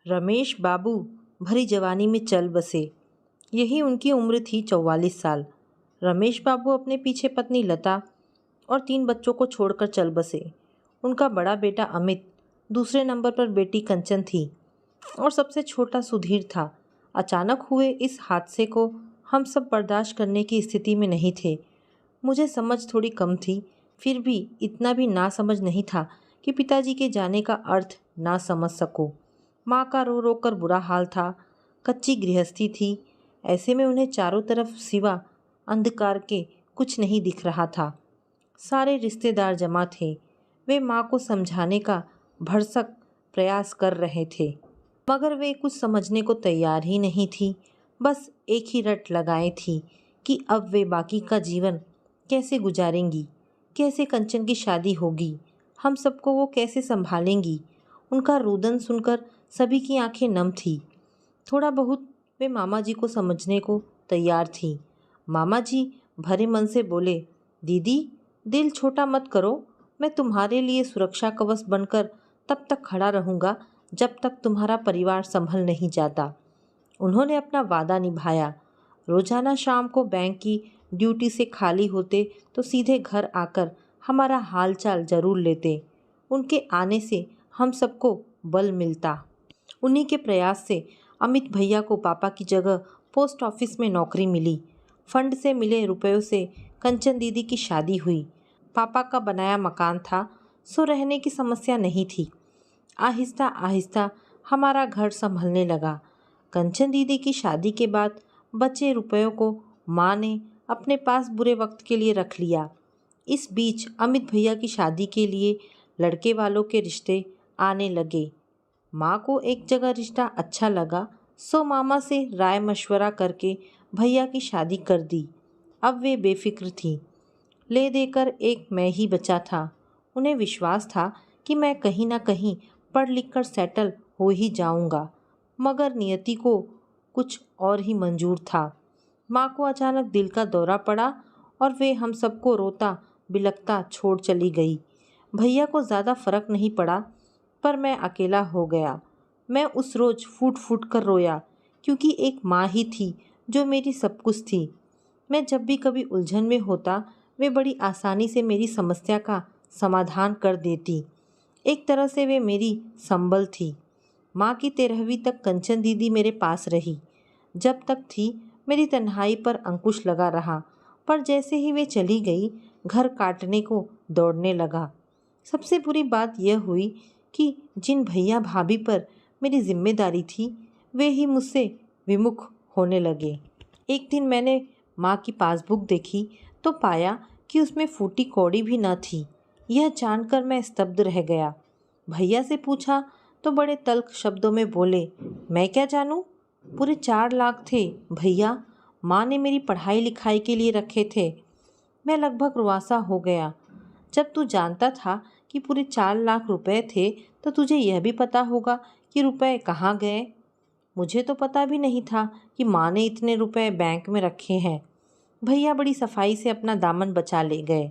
रमेश बाबू भरी जवानी में चल बसे। यही उनकी उम्र थी, 44 साल। रमेश बाबू अपने पीछे पत्नी लता और 3 बच्चों को छोड़कर चल बसे। उनका बड़ा बेटा अमित, दूसरे नंबर पर बेटी कंचन थी और सबसे छोटा सुधीर था। अचानक हुए इस हादसे को हम सब बर्दाश्त करने की स्थिति में नहीं थे। मुझे समझ थोड़ी कम थी, फिर भी इतना भी ना समझ नहीं था कि पिताजी के जाने का अर्थ ना समझ सकूं। माँ का रो रो कर बुरा हाल था। कच्ची गृहस्थी थी, ऐसे में उन्हें चारों तरफ सिवा अंधकार के कुछ नहीं दिख रहा था। सारे रिश्तेदार जमा थे। वे माँ को समझाने का भरसक प्रयास कर रहे थे, मगर वे कुछ समझने को तैयार ही नहीं थी। बस एक ही रट लगाए थी कि अब वे बाकी का जीवन कैसे गुजारेंगी, कैसे कंचन की शादी होगी, हम सबको वो कैसे संभालेंगी। उनका रुदन सुनकर सभी की आंखें नम थी। थोड़ा बहुत वे मामा जी को समझने को तैयार थी। मामा जी भरे मन से बोले, दीदी दिल छोटा मत करो, मैं तुम्हारे लिए सुरक्षा कवच बनकर तब तक खड़ा रहूँगा जब तक तुम्हारा परिवार संभल नहीं जाता। उन्होंने अपना वादा निभाया। रोजाना शाम को बैंक की ड्यूटी से खाली होते तो सीधे घर आकर हमारा हालचाल जरूर लेते। उनके आने से हम सबको बल मिलता। उन्हीं के प्रयास से अमित भैया को पापा की जगह पोस्ट ऑफिस में नौकरी मिली। फंड से मिले रुपयों से कंचन दीदी की शादी हुई। पापा का बनाया मकान था, सो रहने की समस्या नहीं थी। आहिस्ता आहिस्ता हमारा घर संभलने लगा। कंचन दीदी की शादी के बाद बचे रुपयों को माँ ने अपने पास बुरे वक्त के लिए रख लिया। इस बीच अमित भैया की शादी के लिए लड़के वालों के रिश्ते आने लगे। माँ को एक जगह रिश्ता अच्छा लगा, सो मामा से राय मशवरा करके भैया की शादी कर दी। अब वे बेफिक्र थी। ले देकर एक मैं ही बचा था। उन्हें विश्वास था कि मैं कहीं ना कहीं पढ़ लिख कर सेटल हो ही जाऊंगा, मगर नियति को कुछ और ही मंजूर था। माँ को अचानक दिल का दौरा पड़ा और वे हम सबको रोता बिलखता छोड़ चली गई। भैया को ज़्यादा फर्क नहीं पड़ा, पर मैं अकेला हो गया। मैं उस रोज़ फूट फूट कर रोया, क्योंकि एक माँ ही थी जो मेरी सब कुछ थी। मैं जब भी कभी उलझन में होता, वे बड़ी आसानी से मेरी समस्या का समाधान कर देती। एक तरह से वे मेरी संबल थी। माँ की 13वीं तक कंचन दीदी मेरे पास रही। जब तक थी मेरी तन्हाई पर अंकुश लगा रहा, पर जैसे ही वे चली गई, घर काटने को दौड़ने लगा। सबसे बुरी बात यह हुई कि जिन भैया भाभी पर मेरी जिम्मेदारी थी, वे ही मुझसे विमुख होने लगे। एक दिन मैंने माँ की पासबुक देखी तो पाया कि उसमें फूटी कौड़ी भी न थी। यह जानकर मैं स्तब्ध रह गया। भैया से पूछा तो बड़े तल्ख शब्दों में बोले, मैं क्या जानूं? पूरे 4 लाख थे भैया, माँ ने मेरी पढ़ाई लिखाई के लिए रखे थे। मैं लगभग रुआसा हो गया। जब तू जानता था कि पूरे 4 लाख रुपए थे, तो तुझे यह भी पता होगा कि रुपए कहाँ गए। मुझे तो पता भी नहीं था कि माँ ने इतने रुपए बैंक में रखे हैं। भैया बड़ी सफाई से अपना दामन बचा ले गए।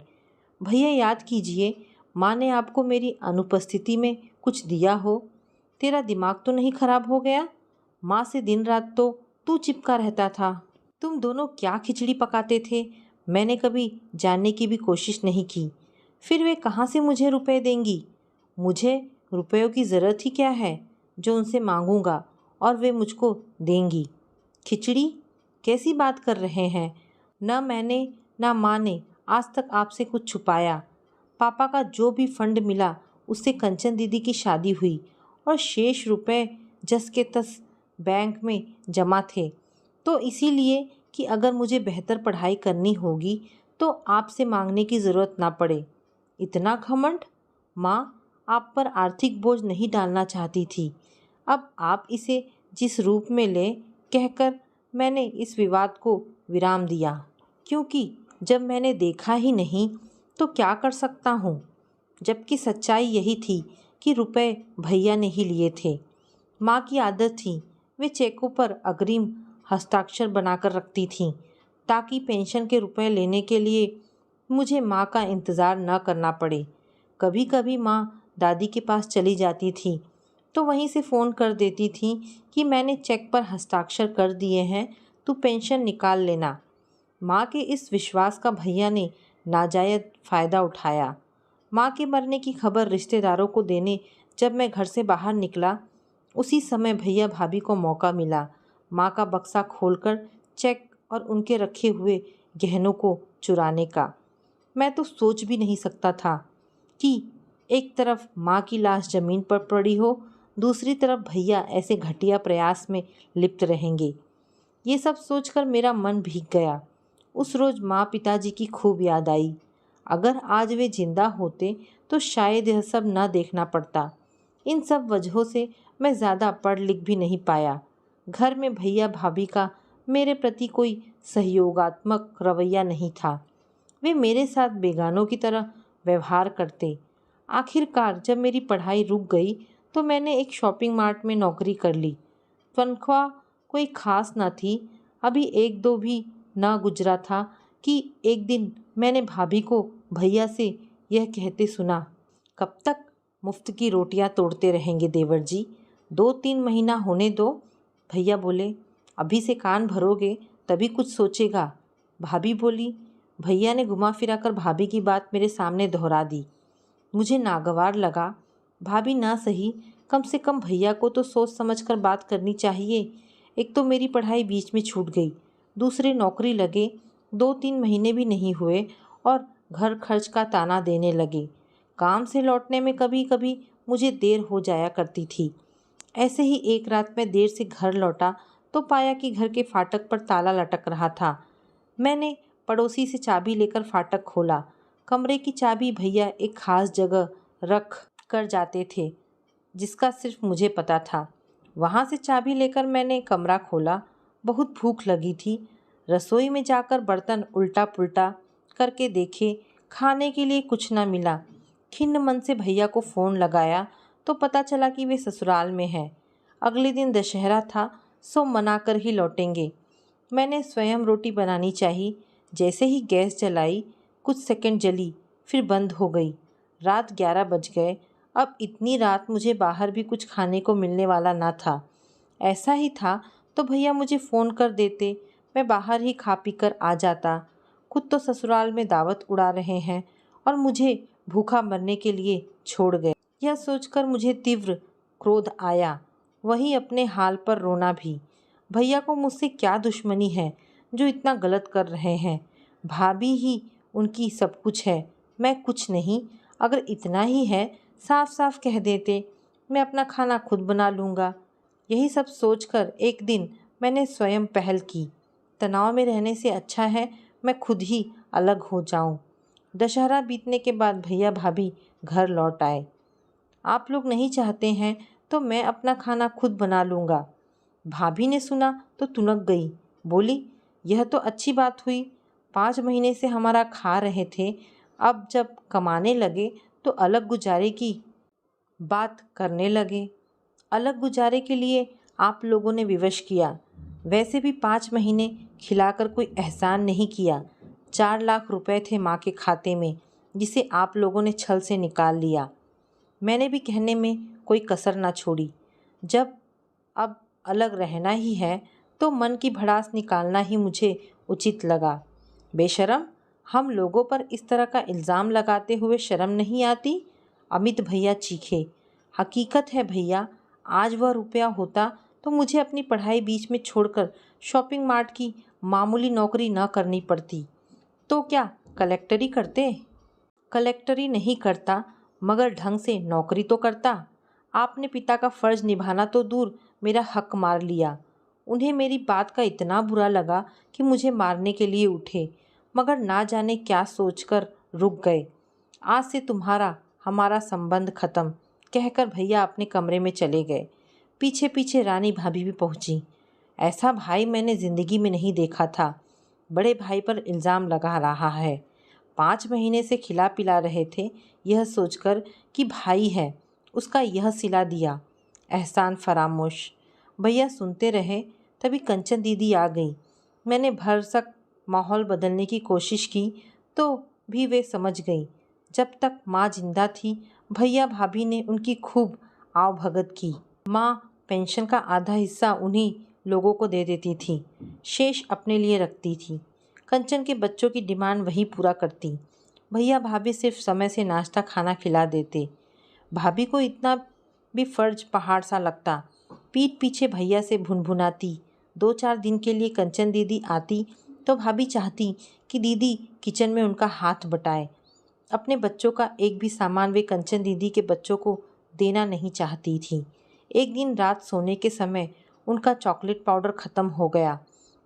भैया याद कीजिए, माँ ने आपको मेरी अनुपस्थिति में कुछ दिया हो? तेरा दिमाग तो नहीं खराब हो गया? माँ से दिन रात तो तू चिपका रहता था। तुम दोनों क्या खिचड़ी पकाते थे, मैंने कभी जानने की भी कोशिश नहीं की। फिर वे कहाँ से मुझे रुपए देंगी? मुझे रुपयों की ज़रूरत ही क्या है जो उनसे मांगूंगा और वे मुझको देंगी? खिचड़ी? कैसी बात कर रहे हैं? न मैंने न माँ ने आज तक आपसे कुछ छुपाया। पापा का जो भी फंड मिला उससे कंचन दीदी की शादी हुई और शेष रुपए जस के तस बैंक में जमा थे। तो इसीलिए कि अगर मुझे बेहतर पढ़ाई करनी होगी तो आपसे मांगने की ज़रूरत ना पड़े। इतना घमंड? माँ आप पर आर्थिक बोझ नहीं डालना चाहती थी। अब आप इसे जिस रूप में ले, कहकर मैंने इस विवाद को विराम दिया, क्योंकि जब मैंने देखा ही नहीं तो क्या कर सकता हूँ। जबकि सच्चाई यही थी कि रुपए भैया ने ही लिए थे। माँ की आदत थी, वे चेकों पर अग्रिम हस्ताक्षर बनाकर रखती थीं, ताकि पेंशन के रुपए लेने के लिए मुझे माँ का इंतज़ार न करना पड़े। कभी कभी माँ दादी के पास चली जाती थी तो वहीं से फ़ोन कर देती थी कि मैंने चेक पर हस्ताक्षर कर दिए हैं, तू पेंशन निकाल लेना। माँ के इस विश्वास का भैया ने नाजायज़ फ़ायदा उठाया। माँ के मरने की खबर रिश्तेदारों को देने जब मैं घर से बाहर निकला, उसी समय भैया भाभी को मौका मिला माँ का बक्सा खोलकर चेक और उनके रखे हुए गहनों को चुराने का। मैं तो सोच भी नहीं सकता था कि एक तरफ माँ की लाश ज़मीन पर पड़ी हो, दूसरी तरफ भैया ऐसे घटिया प्रयास में लिप्त रहेंगे। ये सब सोचकर मेरा मन भीग गया। उस रोज़ माँ पिताजी की खूब याद आई। अगर आज वे जिंदा होते तो शायद यह सब न देखना पड़ता। इन सब वजहों से मैं ज़्यादा पढ़ लिख भी नहीं पाया। घर में भैया भाभी का मेरे प्रति कोई सहयोगात्मक रवैया नहीं था। वे मेरे साथ बेगानों की तरह व्यवहार करते। आखिरकार जब मेरी पढ़ाई रुक गई तो मैंने एक शॉपिंग मार्ट में नौकरी कर ली। तनख्वाह कोई खास न थी। अभी एक दो भी ना गुजरा था कि एक दिन मैंने भाभी को भैया से यह कहते सुना, कब तक मुफ्त की रोटियां तोड़ते रहेंगे देवर जी, 2-3 महीना होने दो। भैया बोले, अभी से कान भरोगे तभी कुछ सोचेगा। भाभी बोली। भैया ने घुमा फिरा कर भाभी की बात मेरे सामने दोहरा दी। मुझे नागवार लगा। भाभी ना सही, कम से कम भैया को तो सोच समझ कर बात करनी चाहिए। एक तो मेरी पढ़ाई बीच में छूट गई, दूसरे नौकरी लगे 2-3 महीने भी नहीं हुए और घर खर्च का ताना देने लगे। काम से लौटने में कभी कभी मुझे देर हो जाया करती थी। ऐसे ही एक रात मैं देर से घर लौटा तो पाया कि घर के फाटक पर ताला लटक रहा था। मैंने पड़ोसी से चाबी लेकर फाटक खोला। कमरे की चाबी भैया एक खास जगह रख कर जाते थे जिसका सिर्फ मुझे पता था। वहाँ से चाबी लेकर मैंने कमरा खोला। बहुत भूख लगी थी। रसोई में जाकर बर्तन उल्टा पुल्टा करके देखे, खाने के लिए कुछ न मिला। खिन्न मन से भैया को फ़ोन लगाया तो पता चला कि वे ससुराल में हैं। अगले दिन दशहरा था, सो मना कर ही लौटेंगे। मैंने स्वयं रोटी बनानी चाहिए। जैसे ही गैस जलाई, कुछ सेकंड जली, फिर बंद हो गई। रात 11 बज गए। अब इतनी रात मुझे बाहर भी कुछ खाने को मिलने वाला ना था। ऐसा ही था तो भैया मुझे फ़ोन कर देते, मैं बाहर ही खा पी कर आ जाता। खुद तो ससुराल में दावत उड़ा रहे हैं और मुझे भूखा मरने के लिए छोड़ गए। यह सोचकर मुझे तीव्र क्रोध आया, वहीं अपने हाल पर रोना भी। भैया को मुझसे क्या दुश्मनी है जो इतना गलत कर रहे हैं। भाभी ही उनकी सब कुछ है, मैं कुछ नहीं। अगर इतना ही है, साफ साफ कह देते, मैं अपना खाना खुद बना लूँगा। यही सब सोचकर एक दिन मैंने स्वयं पहल की। तनाव में रहने से अच्छा है मैं खुद ही अलग हो जाऊं। दशहरा बीतने के बाद भैया भाभी घर लौट आए। आप लोग नहीं चाहते हैं तो मैं अपना खाना खुद बना लूँगा। भाभी ने सुना तो तुनक गई, बोली, यह तो अच्छी बात हुई। 5 महीने से हमारा खा रहे थे, अब जब कमाने लगे तो अलग गुजारे की बात करने लगे। अलग गुजारे के लिए आप लोगों ने विवश किया। वैसे भी 5 महीने खिलाकर कोई एहसान नहीं किया। 4 लाख रुपए थे माँ के खाते में, जिसे आप लोगों ने छल से निकाल लिया। मैंने भी कहने में कोई कसर ना छोड़ी। जब अब अलग रहना ही है तो मन की भड़ास निकालना ही मुझे उचित लगा। बेशरम, हम लोगों पर इस तरह का इल्ज़ाम लगाते हुए शर्म नहीं आती? अमित भैया चीखे। हकीकत है भैया, आज वह रुपया होता तो मुझे अपनी पढ़ाई बीच में छोड़कर शॉपिंग मार्ट की मामूली नौकरी न करनी पड़ती। तो क्या कलेक्टरी करते? कलेक्टरी नहीं करता, मगर ढंग से नौकरी तो करता। आपने पिता का फ़र्ज़ निभाना तो दूर, मेरा हक मार लिया। उन्हें मेरी बात का इतना बुरा लगा कि मुझे मारने के लिए उठे, मगर ना जाने क्या सोचकर रुक गए। आज से तुम्हारा हमारा संबंध ख़त्म, कहकर भैया अपने कमरे में चले गए। पीछे पीछे रानी भाभी भी पहुंची। ऐसा भाई मैंने ज़िंदगी में नहीं देखा था। बड़े भाई पर इल्ज़ाम लगा रहा है। 5 महीने से खिला पिला रहे थे, यह सोचकर कि भाई है, उसका यह सिला दिया। एहसान फरामोश। भैया सुनते रहे, तभी कंचन दीदी आ गई। मैंने भरसक माहौल बदलने की कोशिश की तो भी वे समझ गई। जब तक माँ जिंदा थी, भैया भाभी ने उनकी खूब आवभगत की। माँ पेंशन का आधा हिस्सा उन्हीं लोगों को दे देती थी, शेष अपने लिए रखती थी। कंचन के बच्चों की डिमांड वही पूरा करती। भैया भाभी सिर्फ समय से नाश्ता खाना खिला देते। भाभी को इतना भी फर्ज पहाड़ सा लगता। पीठ पीछे भैया से भुनभुनाती। 2-4 दिन के लिए कंचन दीदी आती तो भाभी चाहती कि दीदी किचन में उनका हाथ बटाए। अपने बच्चों का एक भी सामान वे कंचन दीदी के बच्चों को देना नहीं चाहती थी। एक दिन रात सोने के समय उनका चॉकलेट पाउडर ख़त्म हो गया।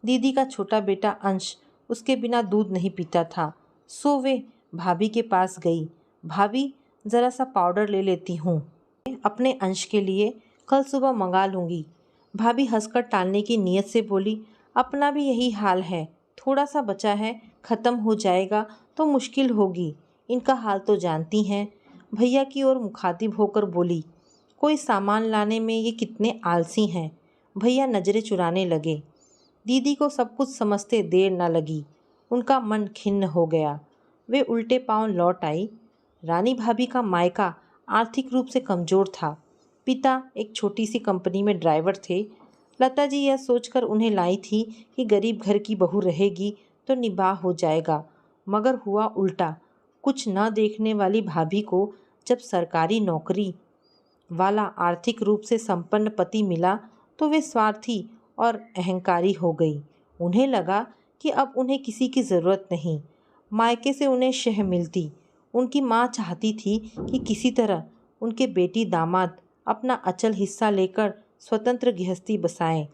दीदी का छोटा बेटा अंश उसके बिना दूध नहीं पीता था, सो वे भाभी के पास गई। भाभी, ज़रा सा पाउडर ले लेती हूँ, अपने अंश के लिए कल सुबह मंगा लूँगी। भाभी हंसकर टालने की नीयत से बोली, अपना भी यही हाल है, थोड़ा सा बचा है, ख़त्म हो जाएगा तो मुश्किल होगी। इनका हाल तो जानती हैं। भैया की ओर मुखातिब होकर बोली, कोई सामान लाने में ये कितने आलसी हैं। भैया नज़रें चुराने लगे। दीदी को सब कुछ समझते देर न लगी। उनका मन खिन्न हो गया। वे उल्टे पांव लौट आई। रानी भाभी का मायका आर्थिक रूप से कमज़ोर था। पिता एक छोटी सी कंपनी में ड्राइवर थे। लता जी यह सोचकर उन्हें लाई थी कि गरीब घर की बहू रहेगी तो निबाह हो जाएगा, मगर हुआ उल्टा। कुछ न देखने वाली भाभी को जब सरकारी नौकरी वाला आर्थिक रूप से संपन्न पति मिला तो वे स्वार्थी और अहंकारी हो गई। उन्हें लगा कि अब उन्हें किसी की ज़रूरत नहीं। मायके से उन्हें शह मिलती। उनकी माँ चाहती थी कि किसी तरह उनके बेटी दामाद अपना अचल हिस्सा लेकर स्वतंत्र गृहस्थी बसाएं।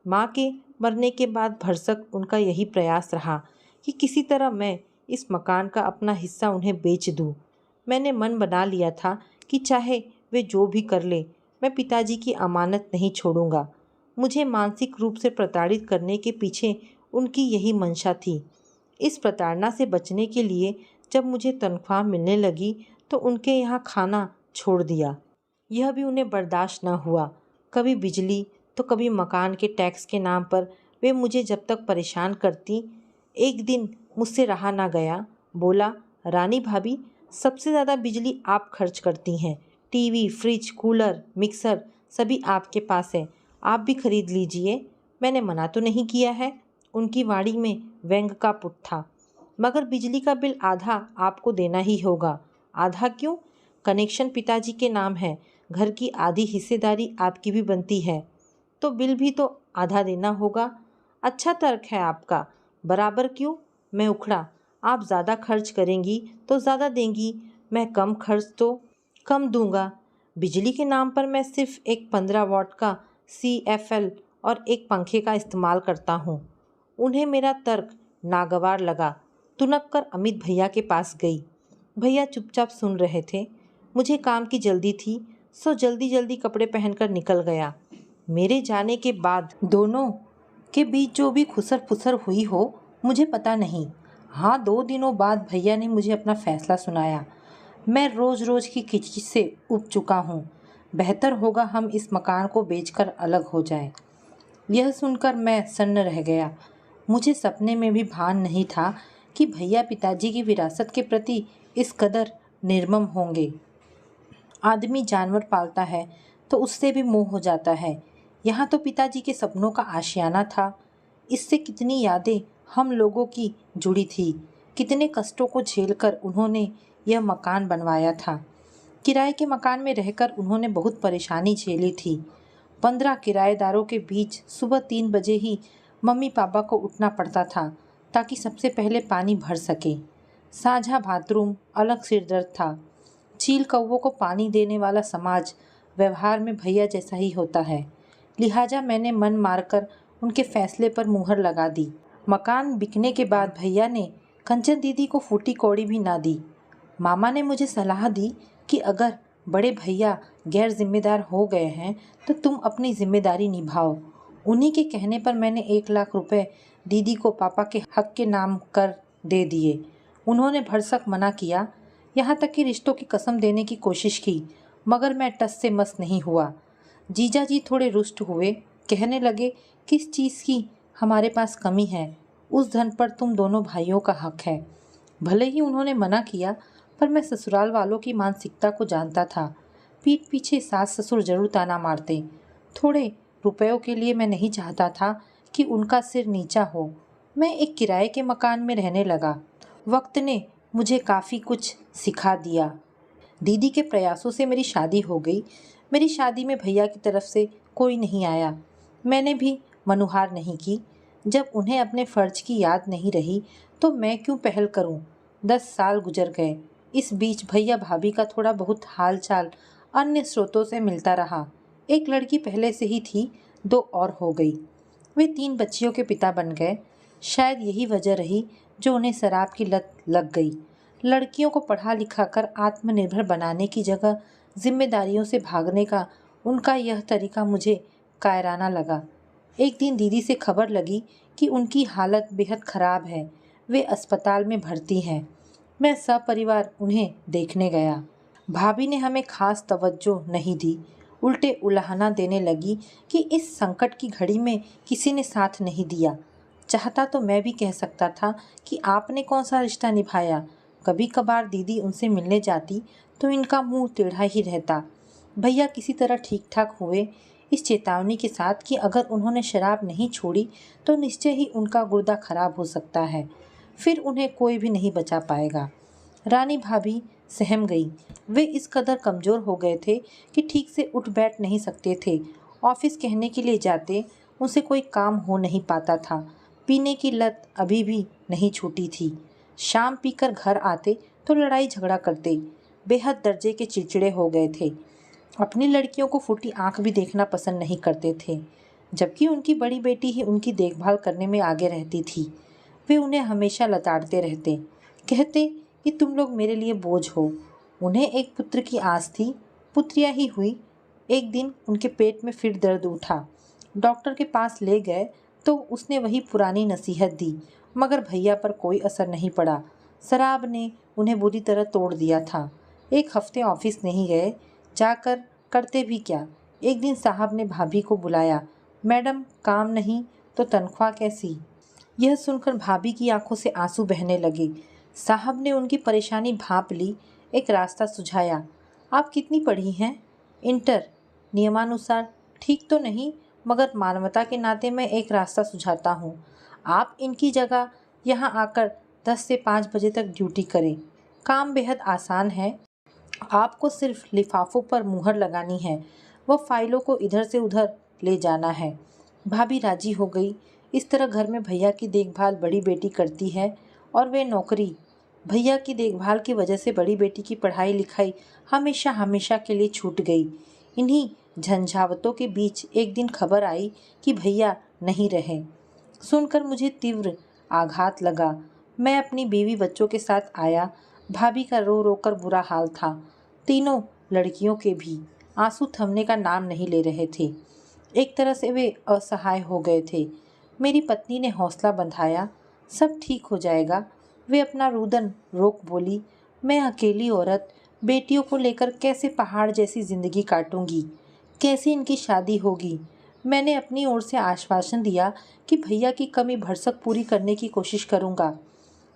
माँ के मरने के बाद भरसक उनका यही प्रयास रहा कि किसी तरह मैं इस मकान का अपना हिस्सा उन्हें बेच दूं। मैंने मन बना लिया था कि चाहे वे जो भी कर ले, मैं पिताजी की अमानत नहीं छोड़ूंगा। मुझे मानसिक रूप से प्रताड़ित करने के पीछे उनकी यही मंशा थी। इस प्रताड़ना से बचने के लिए जब मुझे तनख्वाह मिलने लगी तो उनके यहाँ खाना छोड़ दिया। यह भी उन्हें बर्दाश्त न हुआ। कभी बिजली तो कभी मकान के टैक्स के नाम पर वे मुझे जब तक परेशान करती। एक दिन मुझसे रहा ना गया। बोला, रानी भाभी, सबसे ज़्यादा बिजली आप खर्च करती हैं। टीवी, फ्रिज, कूलर, मिक्सर सभी आपके पास है, आप भी खरीद लीजिए। मैंने मना तो नहीं किया है। उनकी वाणी में व्यंग का पुट था। मगर बिजली का बिल आधा आपको देना ही होगा। आधा क्यों? कनेक्शन पिताजी के नाम है, घर की आधी हिस्सेदारी आपकी भी बनती है, तो बिल भी तो आधा देना होगा। अच्छा तर्क है आपका, बराबर क्यों? मैं उखड़ा, आप ज़्यादा खर्च करेंगी तो ज़्यादा देंगी, मैं कम खर्च तो कम दूंगा। बिजली के नाम पर मैं सिर्फ एक 15 वाट का CFL और एक पंखे का इस्तेमाल करता हूँ। उन्हें मेरा तर्क नागवार लगा। तुनक कर अमित भैया के पास गई। भैया चुपचाप सुन रहे थे। मुझे काम की जल्दी थी, सो जल्दी जल्दी कपड़े पहनकर निकल गया। मेरे जाने के बाद दोनों के बीच जो भी खुसर फुसर हुई हो, मुझे पता नहीं। हाँ, 2 दिनों बाद भैया ने मुझे अपना फैसला सुनाया। मैं रोज़ रोज़ की खिचड़ी से उब चुका हूँ। बेहतर होगा हम इस मकान को बेचकर अलग हो जाएं। यह सुनकर मैं सन्न रह गया। मुझे सपने में भी भान नहीं था कि भैया पिताजी की विरासत के प्रति इस कदर निर्मम होंगे। आदमी जानवर पालता है तो उससे भी मोह हो जाता है। यहाँ तो पिताजी के सपनों का आशियाना था। इससे कितनी यादें हम लोगों की जुड़ी थी। कितने कष्टों को झेलकर उन्होंने यह मकान बनवाया था। किराए के मकान में रहकर उन्होंने बहुत परेशानी झेली थी। 15 किराएदारों के बीच सुबह 3 बजे ही मम्मी पापा को उठना पड़ता था ताकि सबसे पहले पानी भर सके। साझा बाथरूम, अलग सिरदर्द था। चील कौवों को पानी देने वाला समाज व्यवहार में भैया जैसा ही होता है। लिहाजा मैंने मन मारकर उनके फैसले पर मुहर लगा दी। मकान बिकने के बाद भैया ने कंचन दीदी को फूटी कौड़ी भी ना दी। मामा ने मुझे सलाह दी कि अगर बड़े भैया गैर जिम्मेदार हो गए हैं तो तुम अपनी जिम्मेदारी निभाओ। उन्हीं के कहने पर मैंने 1 लाख रुपए दीदी को पापा के हक के नाम कर दे दिए। उन्होंने भरसक मना किया, यहाँ तक कि रिश्तों की कसम देने की कोशिश की, मगर मैं टस से मस नहीं हुआ। जीजा जी थोड़े रुष्ट हुए, कहने लगे, किस चीज़ की हमारे पास कमी है, उस धन पर तुम दोनों भाइयों का हक है। भले ही उन्होंने मना किया, पर मैं ससुराल वालों की मानसिकता को जानता था। पीठ पीछे सास ससुर जरूर ताना मारते। थोड़े रुपयों के लिए मैं नहीं चाहता था कि उनका सिर नीचा हो। मैं एक किराए के मकान में रहने लगा। वक्त ने मुझे काफ़ी कुछ सिखा दिया। दीदी के प्रयासों से मेरी शादी हो गई। मेरी शादी में भैया की तरफ से कोई नहीं आया। मैंने भी मनुहार नहीं की। जब उन्हें अपने फ़र्ज की याद नहीं रही तो मैं क्यों पहल करूं? 10 साल गुजर गए। इस बीच भैया भाभी का थोड़ा बहुत हाल चाल अन्य स्रोतों से मिलता रहा। एक लड़की पहले से ही थी, 2 और हो गई। वे 3 बच्चियों के पिता बन गए। शायद यही वजह रही जो उन्हें शराब की लत लग गई। लड़कियों को पढ़ा लिखा कर आत्मनिर्भर बनाने की जगह जिम्मेदारियों से भागने का उनका यह तरीका मुझे कायराना लगा। एक दिन दीदी से खबर लगी कि उनकी हालत बेहद ख़राब है। वे अस्पताल में भर्ती हैं। मैं सपरिवार उन्हें देखने गया। भाभी ने हमें खास तवज्जो नहीं दी, उल्टे उलाहना देने लगी कि इस संकट की घड़ी में किसी ने साथ नहीं दिया। चाहता तो मैं भी कह सकता था कि आपने कौन सा रिश्ता निभाया। कभी कभार दीदी उनसे मिलने जाती तो इनका मुंह टेढ़ा ही रहता। भैया किसी तरह ठीक ठाक हुए, इस चेतावनी के साथ कि अगर उन्होंने शराब नहीं छोड़ी तो निश्चय ही उनका गुर्दा खराब हो सकता है, फिर उन्हें कोई भी नहीं बचा पाएगा। रानी भाभी सहम गई। वे इस कदर कमज़ोर हो गए थे कि ठीक से उठ बैठ नहीं सकते थे। ऑफिस कहने के लिए जाते, उनसे कोई काम हो नहीं पाता था। पीने की लत अभी भी नहीं छूटी थी। शाम पीकर घर आते तो लड़ाई झगड़ा करते। बेहद दर्जे के चिड़चिड़े हो गए थे। अपनी लड़कियों को फूटी आंख भी देखना पसंद नहीं करते थे, जबकि उनकी बड़ी बेटी ही उनकी देखभाल करने में आगे रहती थी। वे उन्हें हमेशा लताड़ते रहते, कहते कि तुम लोग मेरे लिए बोझ हो। उन्हें एक पुत्र की आस थी, पुत्रियां ही हुई। एक दिन उनके पेट में फिर दर्द उठा। डॉक्टर के पास ले गए तो उसने वही पुरानी नसीहत दी, मगर भैया पर कोई असर नहीं पड़ा। शराब ने उन्हें बुरी तरह तोड़ दिया था। एक हफ्ते ऑफिस नहीं गए, जाकर करते भी क्या। एक दिन साहब ने भाभी को बुलाया। मैडम, काम नहीं तो तनख्वाह कैसी? यह सुनकर भाभी की आंखों से आंसू बहने लगे। साहब ने उनकी परेशानी भांप ली, एक रास्ता सुझाया। आप कितनी पढ़ी हैं? इंटर। नियमानुसार ठीक तो नहीं, मगर मानवता के नाते मैं एक रास्ता सुझाता हूँ। आप इनकी जगह यहाँ आकर 10 से 5 बजे तक ड्यूटी करें। काम बेहद आसान है। आपको सिर्फ लिफाफों पर मुहर लगानी है, वह फाइलों को इधर से उधर ले जाना है। भाभी राजी हो गई। इस तरह घर में भैया की देखभाल बड़ी बेटी करती है और वे नौकरी। भैया की देखभाल की वजह से बड़ी बेटी की पढ़ाई लिखाई हमेशा हमेशा के लिए छूट गई। इन्हीं झंझावतों के बीच एक दिन खबर आई कि भैया नहीं रहे। सुनकर मुझे तीव्र आघात लगा। मैं अपनी बीवी बच्चों के साथ आया। भाभी का रो रो कर बुरा हाल था। तीनों लड़कियों के भी आंसू थमने का नाम नहीं ले रहे थे। एक तरह से वे असहाय हो गए थे। मेरी पत्नी ने हौसला बंधाया, सब ठीक हो जाएगा। वे अपना रुदन रोक बोली, मैं अकेली औरत बेटियों को लेकर कैसे पहाड़ जैसी ज़िंदगी काटूंगी, कैसे इनकी शादी होगी। मैंने अपनी ओर से आश्वासन दिया कि भैया की कमी भरसक पूरी करने की कोशिश करूंगा।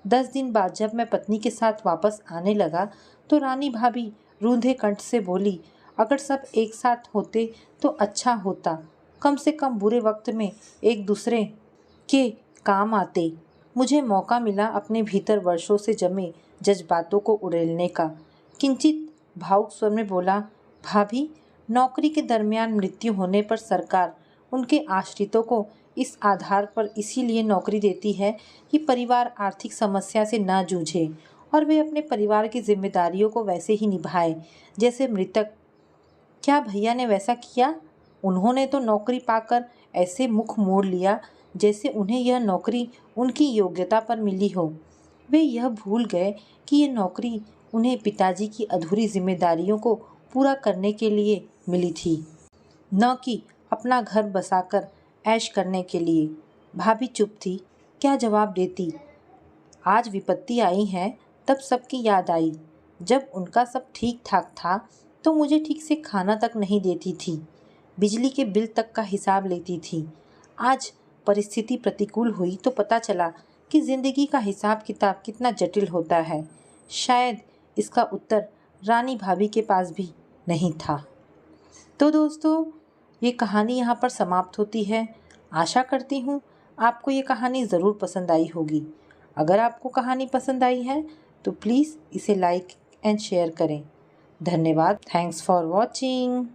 10 दिन बाद जब मैं पत्नी के साथ वापस आने लगा तो रानी भाभी रूंधे कंठ से बोली, अगर सब एक साथ होते तो अच्छा होता, कम से कम बुरे वक्त में एक दूसरे के काम आते। मुझे मौका मिला अपने भीतर वर्षों से जमे जज्बातों को उड़ेलने का। किंचित भावुक स्वर में बोला, भाभी, नौकरी के दरमियान मृत्यु होने पर सरकार उनके आश्रितों को इस आधार पर इसीलिए नौकरी देती है कि परिवार आर्थिक समस्या से न जूझे और वे अपने परिवार की जिम्मेदारियों को वैसे ही निभाए जैसे मृतक। क्या भैया ने वैसा किया? उन्होंने तो नौकरी पाकर ऐसे मुख मोड़ लिया जैसे उन्हें यह नौकरी उनकी योग्यता पर मिली हो। वे यह भूल गए कि ये नौकरी उन्हें पिताजी की अधूरी जिम्मेदारियों को पूरा करने के लिए मिली थी, न कि अपना घर बसाकर ऐश करने के लिए। भाभी चुप थी, क्या जवाब देती। आज विपत्ति आई है तब सबकी याद आई। जब उनका सब ठीक ठाक था तो मुझे ठीक से खाना तक नहीं देती थी, बिजली के बिल तक का हिसाब लेती थी। आज परिस्थिति प्रतिकूल हुई तो पता चला कि ज़िंदगी का हिसाब किताब कितना जटिल होता है। शायद इसका उत्तर रानी भाभी के पास भी नहीं था। तो दोस्तों, ये कहानी यहाँ पर समाप्त होती है। आशा करती हूँ आपको ये कहानी ज़रूर पसंद आई होगी। अगर आपको कहानी पसंद आई है तो प्लीज़ इसे लाइक एंड शेयर करें। धन्यवाद। Thanks for watching.